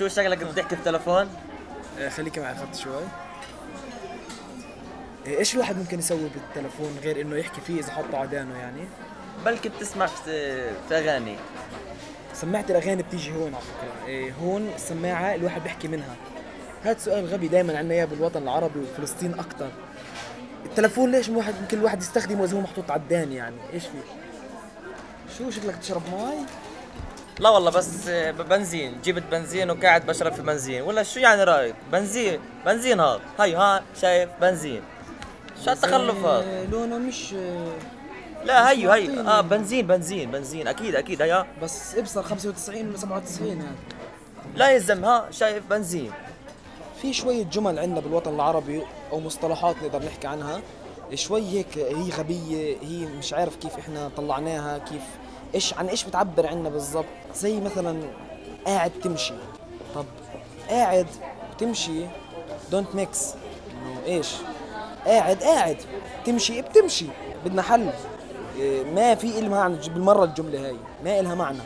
شو شغلك بتحكي بتلفون؟ خليك معي خط شوي. ايش الواحد ممكن يسوي بالتلفون غير انه يحكي فيه اذا حطه عدانه يعني؟ بلكي بتسمع في اغاني. سماعة الاغاني بتيجي هون على فكرة، هون السماعة الواحد بيحكي منها. هذا سؤال غبي دائما عنا اياه بالوطن العربي وفلسطين اكثر. التلفون ليش كل واحد يستخدمه اذا هو محطوط عدان يعني؟ ايش فيه؟ شو شكلك تشرب ماي؟ لا والله بس بنزين، جبت بنزين وقاعد بشرب في بنزين، ولا شو يعني رايك؟ بنزين هذا، ها شايف بنزين. شو التخلف هذا؟ لونه مش لا هيو بنزين اكيد هيا. بس ابصر 95 ولا 97 يعني. لا يلزم، ها شايف بنزين. في شوية جمل عندنا بالوطن العربي أو مصطلحات نقدر نحكي عنها شوي هيك، هي غبية، هي مش عارف كيف إحنا طلعناها، كيف عن إيش بتعبر عنا بالضبط. زي مثلا قاعد تمشي. طب قاعد وتمشي دونت ميكس، إنه إيش؟ قاعد تمشي بتمشي، بدنا حل. ما في إلها معنى بالمرة الجملة هاي، ما إلها معنى.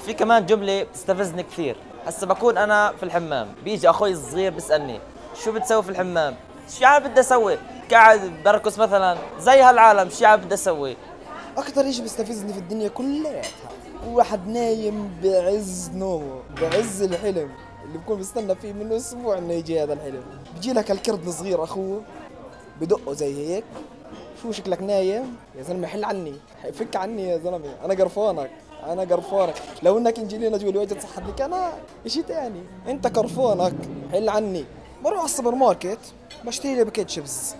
في كمان جملة بتستفزني كثير. هسه بكون انا في الحمام، بيجي اخوي الصغير بيسالني شو بتسوي في الحمام؟ شو يعني بدي اسوي؟ قاعد بركض مثلا زي هالعالم، شو يعني بدي اسوي؟ اكثر شيء بيستفزني في الدنيا كلها واحد نايم بعز نومه، بعز الحلم اللي بكون بيستنى فيه منه اسبوع انه يجي هذا الحلم. بيجي لك الكرد الصغير اخوه بدقه زي هيك، شو شكلك نايم؟ يا زلمه حل عني، فك عني يا زلمه، انا قرفانك. لو انك انجلينا جولي واجد صحتك انا اشي تاني، انت قرفانك حل عني. بروح على السوبر ماركت بشتري لي باكيت شيبس،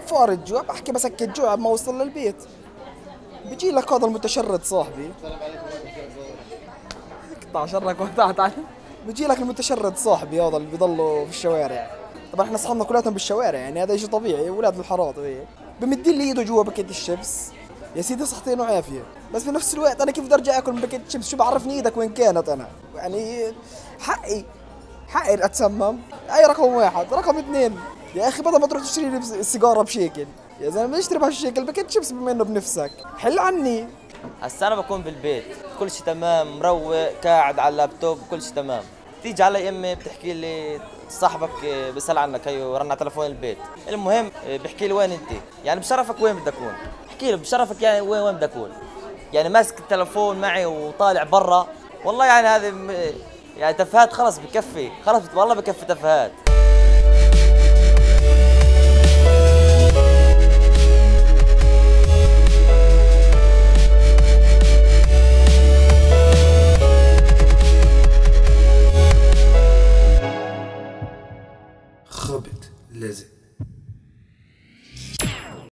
فار الجوع بحكي بسكت جوع ما اوصل للبيت. بيجي لك هذا المتشرد صاحبي، اقطع شرك وقطعت عنه. بيجي لك المتشرد صاحبي هذا اللي بيضلوا في الشوارع. طبعا احنا اصحابنا كلاتهم بالشوارع يعني، هذا شيء طبيعي، اولاد الحارات هيك. بمد لي ايده جوا باكيت الشيبس، يا سيدي صحتين وعافيه، بس في نفس الوقت انا كيف بدي ارجع اكل من باكيت شيبس؟ شو بعرفني ايدك وين كانت؟ انا يعني حقي اتسمم. اي رقم واحد. رقم اثنين، يا اخي بدل ما تروح تشتري لي السيجاره بشيكل، يا زلمه اشتري بهالشيكل باكيت شيبس بما انه بنفسك، حل عني. هسا انا بكون بالبيت كل شيء تمام، مروق، قاعد على اللابتوب كل شيء تمام. تيجي علي امي بتحكي لي صاحبك بيسال عنك، هيو رن على تليفون البيت. المهم بحكي لي وين انت؟ يعني بشرفك وين بدي اكون؟ احكي له بشرفك يعني وين بدي اكون؟ يعني ماسك التليفون معي وطالع برا؟ والله يعني هذه يعني تفاهات. خلص بكفي، خلص والله بكفي تفاهات. خبط لزق.